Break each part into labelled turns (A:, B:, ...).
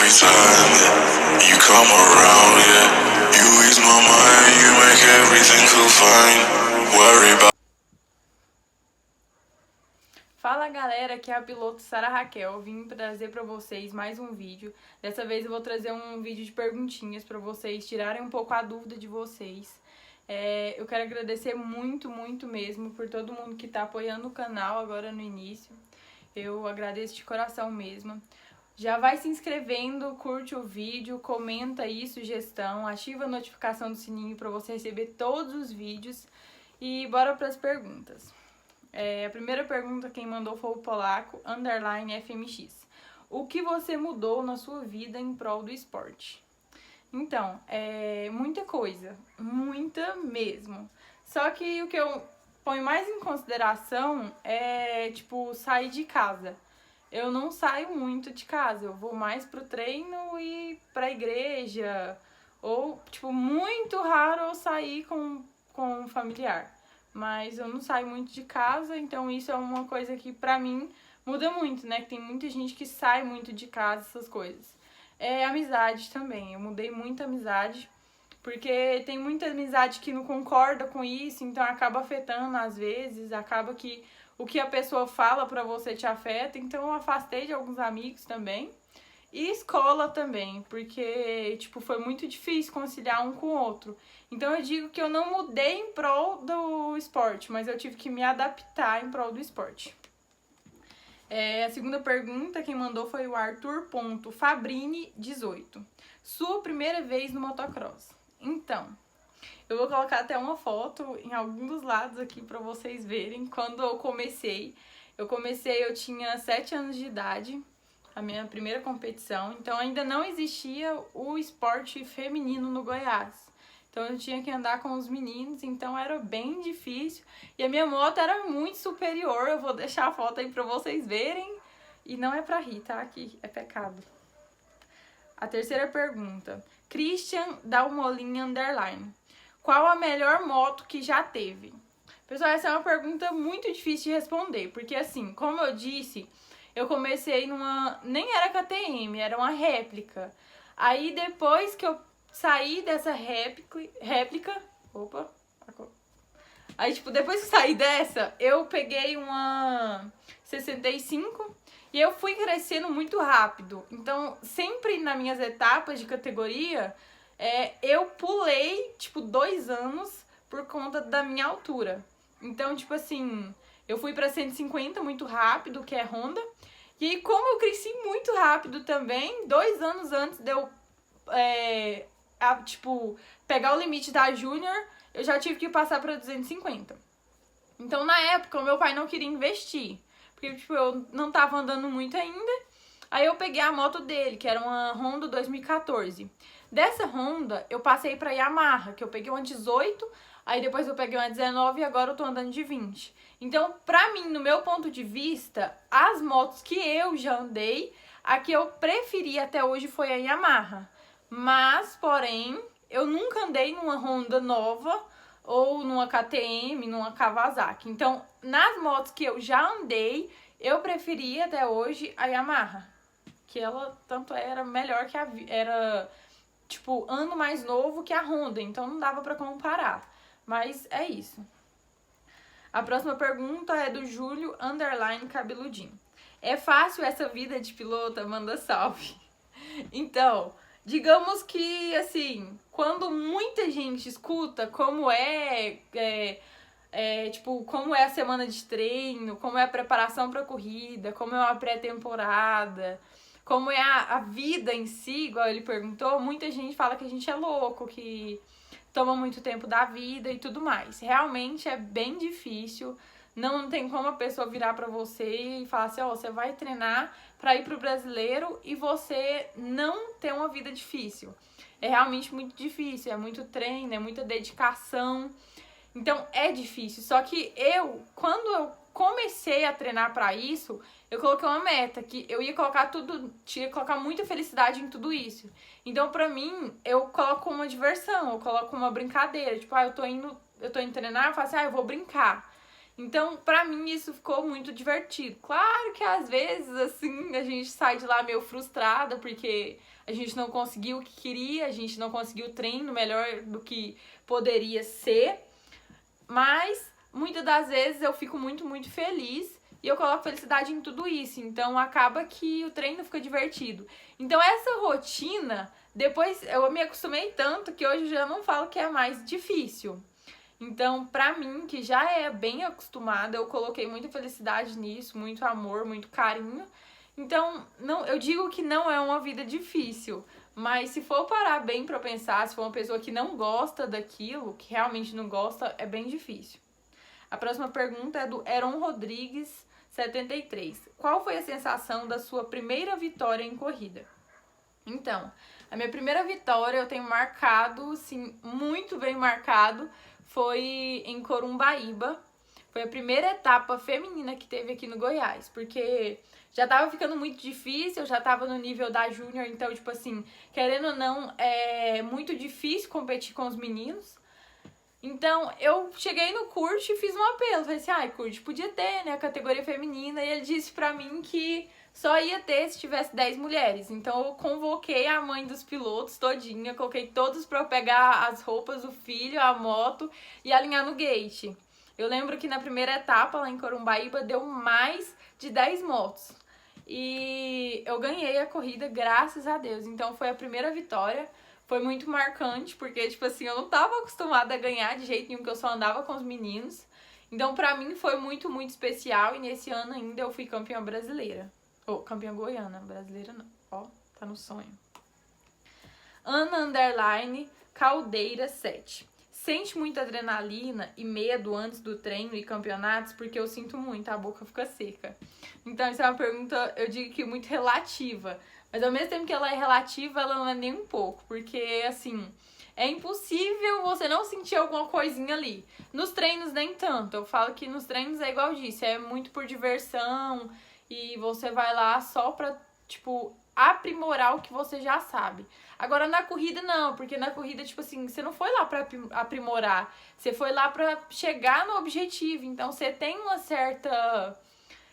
A: every time that you come around, yeah. You ease my mind, you make everything feel fine. Worry about.
B: Fala galera, aqui é a piloto Sara Raquel. Eu vim trazer pra vocês mais um vídeo. Dessa vez eu vou trazer um vídeo de perguntinhas pra vocês tirarem um pouco a dúvida de vocês. Eu quero agradecer muito mesmo por todo mundo que tá apoiando o canal agora no início. Eu agradeço de coração mesmo. Já vai se inscrevendo, curte o vídeo, comenta aí sugestão, ativa a notificação do sininho pra você receber todos os vídeos. E bora pras perguntas. A primeira pergunta quem mandou foi o Polaco _FMX. O que você mudou na sua vida em prol do esporte? Então, muita coisa, muita mesmo. Só que o que eu ponho mais em consideração é, sair de casa. Eu não saio muito de casa, eu vou mais pro treino e pra igreja. Ou, muito raro eu sair com um familiar. Mas eu não saio muito de casa, então isso é uma coisa que pra mim muda muito, né? Que tem muita gente que sai muito de casa, essas coisas. Amizade também, eu mudei muita amizade, porque tem muita amizade que não concorda com isso, então acaba afetando às vezes, acaba que o que a pessoa fala pra você te afeta, então eu afastei de alguns amigos também. E escola também, porque, foi muito difícil conciliar um com o outro. Então eu digo que eu não mudei em prol do esporte, mas eu tive que me adaptar em prol do esporte. A segunda pergunta, quem mandou foi o Arthur.Fabrini18. Sua primeira vez no motocross? Então, eu vou colocar até uma foto em algum dos lados aqui pra vocês verem. Quando eu comecei, eu tinha 7 anos de idade. A minha primeira competição, então ainda não existia o esporte feminino no Goiás. Então eu tinha que andar com os meninos, então era bem difícil. E a minha moto era muito superior, eu vou deixar a foto aí pra vocês verem. E não é pra rir, tá? Aqui é pecado. A terceira pergunta, Christian Dalmolin _. Qual a melhor moto que já teve? Pessoal, essa é uma pergunta muito difícil de responder, porque assim, como eu disse, eu comecei nem era KTM, era uma réplica. Aí depois que eu saí dessa réplica. Aí, depois que eu saí dessa, eu peguei uma 65 e eu fui crescendo muito rápido. Então, sempre nas minhas etapas de categoria, eu pulei, 2 anos por conta da minha altura. Então, eu fui pra 150 muito rápido, que é Honda. E aí, como eu cresci muito rápido também, 2 anos antes de eu, pegar o limite da Júnior, eu já tive que passar para 250. Então, na época, o meu pai não queria investir, porque, eu não tava andando muito ainda. Aí eu peguei a moto dele, que era uma Honda 2014. Dessa Honda, eu passei pra Yamaha, que eu peguei uma 18, aí depois eu peguei uma 19 e agora eu tô andando de 20. Então, pra mim, no meu ponto de vista, as motos que eu já andei, a que eu preferi até hoje foi a Yamaha. Mas, porém, eu nunca andei numa Honda nova ou numa KTM, numa Kawasaki. Então, nas motos que eu já andei, eu preferi até hoje a Yamaha. Que ela, tanto era melhor que era, ano mais novo que a Honda. Então, não dava pra comparar. Mas é isso. A próxima pergunta é do Júlio _Cabeludinho. É fácil essa vida de pilota? Manda salve. Então, digamos que, assim, quando muita gente escuta como como é a semana de treino, como é a preparação para corrida, como é uma pré-temporada, como é a vida em si, igual ele perguntou, muita gente fala que a gente é louco, que toma muito tempo da vida e tudo mais. Realmente é bem difícil, não tem como a pessoa virar pra você e falar assim, você vai treinar pra ir pro brasileiro e você não ter uma vida difícil. É realmente muito difícil, é muito treino, é muita dedicação. Então é difícil, só que quando eu comecei a treinar pra isso, eu coloquei uma meta, que eu ia colocar muita felicidade em tudo isso. Então, pra mim, eu coloco uma diversão, eu coloco uma brincadeira. Eu tô indo treinar, eu falo assim, eu vou brincar. Então, pra mim, isso ficou muito divertido. Claro que às vezes, assim, a gente sai de lá meio frustrada, porque a gente não conseguiu o que queria, a gente não conseguiu o treino melhor do que poderia ser. Mas, muitas das vezes, eu fico muito, muito feliz e eu coloco felicidade em tudo isso. Então, acaba que o treino fica divertido. Então, essa rotina, depois eu me acostumei tanto que hoje eu já não falo que é mais difícil. Então, pra mim, que já é bem acostumada, eu coloquei muita felicidade nisso, muito amor, muito carinho. Então, não, eu digo que não é uma vida difícil, mas se for parar bem pra pensar, se for uma pessoa que não gosta daquilo, que realmente não gosta, é bem difícil. A próxima pergunta é do Heron Rodrigues, 73. Qual foi a sensação da sua primeira vitória em corrida? Então, a minha primeira vitória eu tenho marcado, sim, muito bem marcado, foi em Corumbaíba. Foi a primeira etapa feminina que teve aqui no Goiás, porque já tava ficando muito difícil, eu já tava no nível da Júnior, então, tipo assim, querendo ou não, é muito difícil competir com os meninos. Então, eu cheguei no Kurt e fiz um apelo. Falei assim, ai, Kurt, podia ter, né, a categoria feminina. E ele disse pra mim que só ia ter se tivesse 10 mulheres. Então, eu convoquei a mãe dos pilotos todinha, coloquei todos pra eu pegar as roupas, o filho, a moto e alinhar no gate. Eu lembro que na primeira etapa, lá em Corumbaíba, deu mais de 10 motos. E eu ganhei a corrida, graças a Deus. Então, foi a primeira vitória. Foi muito marcante, porque, tipo assim, eu não tava acostumada a ganhar de jeito nenhum, que eu só andava com os meninos. Então, pra mim, foi muito, muito especial. E nesse ano ainda eu fui campeã brasileira. Ou, campeã goiana, brasileira não. Ó, tá no sonho. Ana Underline Caldeira 7. Sente muita adrenalina e medo antes do treino e campeonatos? Porque eu sinto muito, a boca fica seca. Então, essa é uma pergunta, eu digo que muito relativa. Mas ao mesmo tempo que ela é relativa, ela não é nem um pouco. Porque, assim, é impossível você não sentir alguma coisinha ali. Nos treinos, nem tanto. Eu falo que nos treinos é igual eu disse, é muito por diversão. E você vai lá só pra, tipo, aprimorar o que você já sabe. Agora, na corrida, não. Porque na corrida, tipo assim, você não foi lá pra aprimorar. Você foi lá pra chegar no objetivo. Então, você tem uma certa...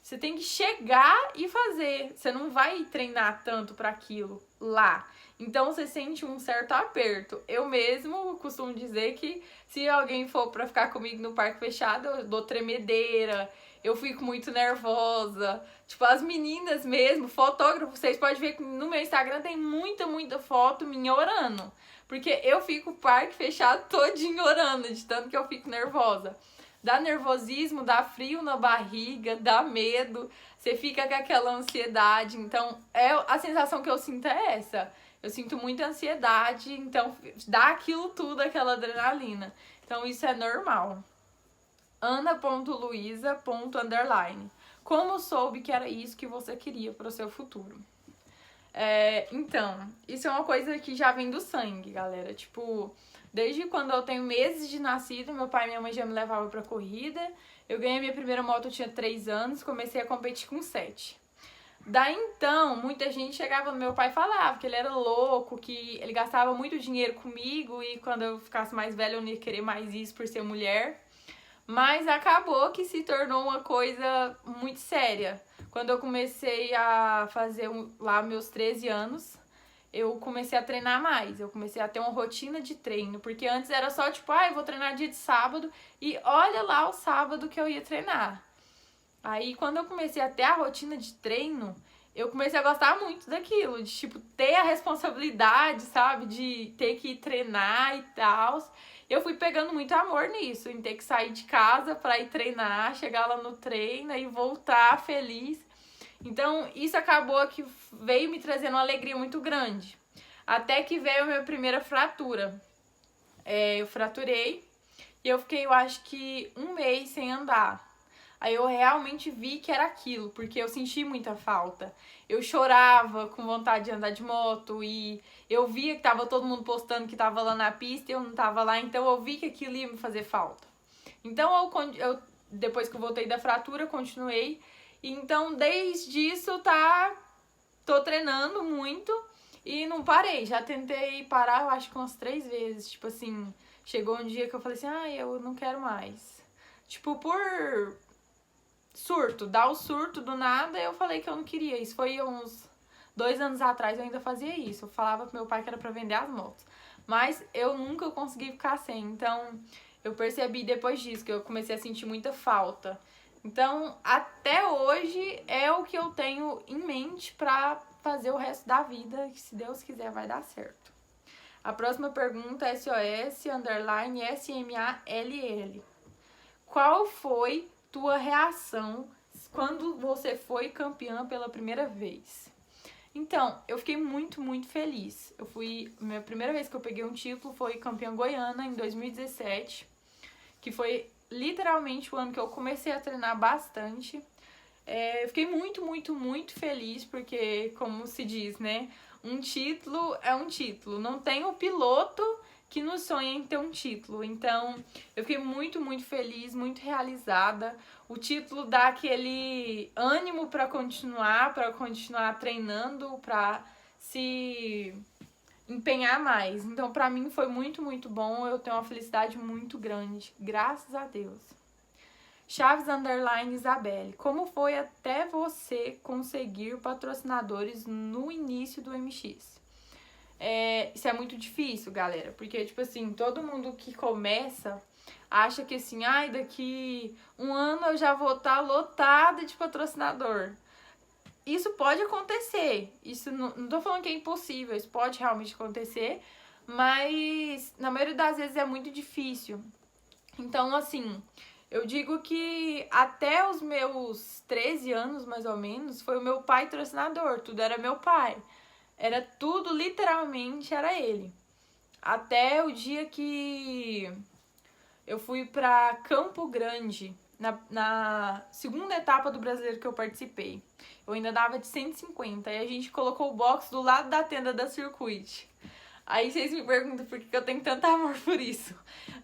B: Você tem que chegar e fazer. Você não vai treinar tanto para aquilo lá. Então você sente um certo aperto. Eu mesmo costumo dizer que se alguém for para ficar comigo no parque fechado, eu dou tremedeira, eu fico muito nervosa. Tipo, as meninas mesmo, fotógrafos, vocês podem ver que no meu Instagram tem muita, muita foto minha orando. Porque eu fico parque fechado todinho orando, de tanto que eu fico nervosa. Dá nervosismo, dá frio na barriga, dá medo, você fica com aquela ansiedade. Então, a sensação que eu sinto é essa. Eu sinto muita ansiedade, então dá aquilo tudo, aquela adrenalina. Então, isso é normal. Ana.luisa.underline. Como soube que era isso que você queria para o seu futuro? Então, isso é uma coisa que já vem do sangue, galera. Tipo... Desde quando eu tenho meses de nascido, meu pai e minha mãe já me levavam pra corrida. Eu ganhei minha primeira moto, eu tinha 3 anos, comecei a competir com 7. Daí então, muita gente chegava no meu pai e falava que ele era louco, que ele gastava muito dinheiro comigo e quando eu ficasse mais velha eu não ia querer mais isso por ser mulher. Mas acabou que se tornou uma coisa muito séria. Quando eu comecei a fazer lá meus 13 anos... eu comecei a treinar mais, eu comecei a ter uma rotina de treino, porque antes era só tipo, eu vou treinar dia de sábado e olha lá o sábado que eu ia treinar. Aí quando eu comecei a ter a rotina de treino, eu comecei a gostar muito daquilo, de tipo, ter a responsabilidade, sabe, de ter que treinar e tal. Eu fui pegando muito amor nisso, em ter que sair de casa pra ir treinar, chegar lá no treino e voltar feliz. Então, isso acabou que veio me trazendo uma alegria muito grande. Até que veio a minha primeira fratura. Eu fraturei e eu fiquei, eu acho que 1 mês sem andar. Aí eu realmente vi que era aquilo, porque eu senti muita falta. Eu chorava com vontade de andar de moto e eu via que tava todo mundo postando que tava lá na pista e eu não tava lá, então eu vi que aquilo ia me fazer falta. Então, eu depois que eu voltei da fratura, continuei. Então, desde isso, tô treinando muito e não parei. Já tentei parar, eu acho que umas 3 vezes. Tipo assim, chegou um dia que eu falei assim, eu não quero mais. tipo, por surto, dar o surto do nada, eu falei que eu não queria. Isso foi uns 2 anos atrás, eu ainda fazia isso. Eu falava pro meu pai que era pra vender as motos. Mas eu nunca consegui ficar sem. Então, eu percebi depois disso que eu comecei a sentir muita falta. Então, até hoje é o que eu tenho em mente pra fazer o resto da vida, que se Deus quiser vai dar certo. A próxima pergunta é SOS_SMALL. Qual foi tua reação quando você foi campeã pela primeira vez? Então, eu fiquei muito, muito feliz. Minha primeira vez que eu peguei um título foi campeã goiana em 2017, que foi literalmente o ano que eu comecei a treinar bastante. Eu fiquei muito, muito, muito feliz, porque, como se diz, né? Um título é um título. Não tem o piloto que não sonha em ter um título. Então, eu fiquei muito, muito feliz, muito realizada. O título dá aquele ânimo para continuar treinando, para se empenhar mais. Então, para mim foi muito, muito bom. Eu tenho uma felicidade muito grande, graças a Deus. Chaves_Isabelle. Como foi até você conseguir patrocinadores no início do MX? Isso é muito difícil, galera, porque, tipo assim, todo mundo que começa acha que assim, ai, daqui um ano eu já vou estar lotada de patrocinador. Isso pode acontecer, isso não tô falando que é impossível, isso pode realmente acontecer, mas na maioria das vezes é muito difícil. Então, assim, eu digo que até os meus 13 anos, mais ou menos, foi o meu pai patrocinador, tudo era meu pai. Era tudo, literalmente, era ele. Até o dia que eu fui pra Campo Grande, na segunda etapa do brasileiro que eu participei. Eu ainda dava de 150, e a gente colocou o box do lado da tenda da Circuit. Aí vocês me perguntam por que eu tenho tanto amor por isso.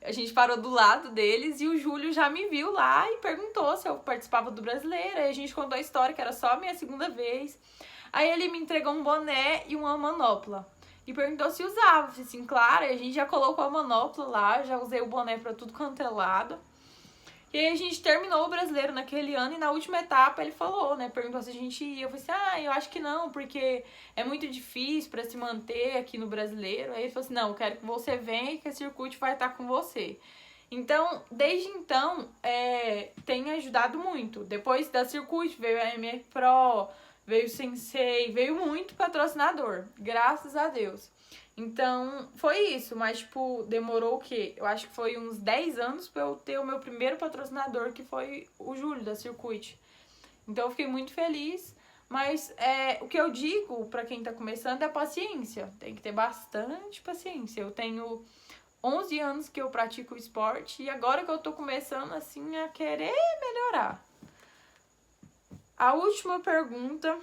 B: A gente parou do lado deles e o Júlio já me viu lá e perguntou se eu participava do brasileiro. Aí a gente contou a história, que era só a minha segunda vez. Aí ele me entregou um boné e uma manopla. E perguntou se usava. Eu falei assim, claro, a gente já colocou a manopla lá, já usei o boné pra tudo quanto é lado. E aí a gente terminou o brasileiro naquele ano e na última etapa ele falou, né? Perguntou se a gente ia. Eu falei assim, eu acho que não, porque é muito difícil pra se manter aqui no brasileiro. Aí ele falou assim, não, eu quero que você venha e que a Circuit vai estar com você. Então, desde então, tem ajudado muito. Depois da Circuit veio a MF Pro, veio o Sensei, veio muito patrocinador, graças a Deus. Então, foi isso, mas, tipo, demorou o quê? Eu acho que foi uns 10 anos pra eu ter o meu primeiro patrocinador, que foi o Júlio, da Circuit. Então, eu fiquei muito feliz, mas o que eu digo pra quem tá começando é paciência. Tem que ter bastante paciência. Eu tenho 11 anos que eu pratico o esporte e agora que eu tô começando, assim, a querer melhorar. A última pergunta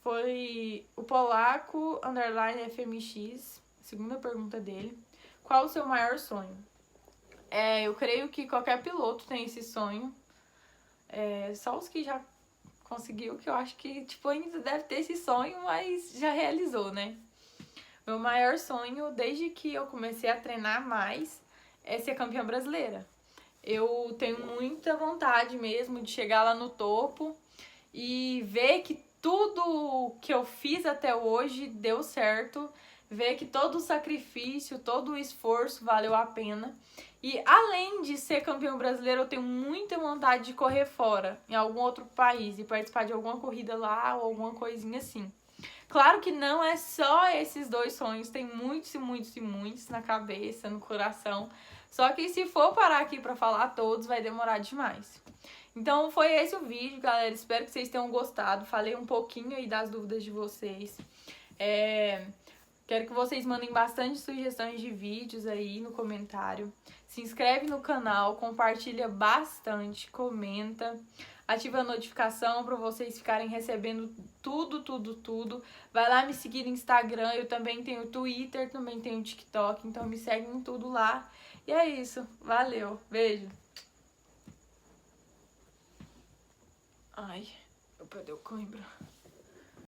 B: foi o Polaco _FMX, segunda pergunta dele. Qual o seu maior sonho? Eu creio que qualquer piloto tem esse sonho. Só os que já conseguiu, que eu acho que tipo, ainda deve ter esse sonho, mas já realizou, né? Meu maior sonho, desde que eu comecei a treinar mais, é ser campeã brasileira. Eu tenho muita vontade mesmo de chegar lá no topo e ver que tudo que eu fiz até hoje deu certo, ver que todo o sacrifício, todo o esforço valeu a pena. E além de ser campeão brasileiro, eu tenho muita vontade de correr fora, em algum outro país, e participar de alguma corrida lá ou alguma coisinha assim. Claro que não é só esses 2 sonhos, tem muitos e muitos e muitos na cabeça, no coração. Só que se for parar aqui pra falar todos, vai demorar demais. Então foi esse o vídeo, galera. Espero que vocês tenham gostado. Falei um pouquinho aí das dúvidas de vocês. Quero que vocês mandem bastante sugestões de vídeos aí no comentário. Se inscreve no canal, compartilha bastante, comenta. Ativa a notificação para vocês ficarem recebendo tudo. Vai lá me seguir no Instagram, eu também tenho Twitter, também tenho TikTok, então me segue em tudo lá. E é isso, valeu, beijo. Ai, eu perdi o cãibra.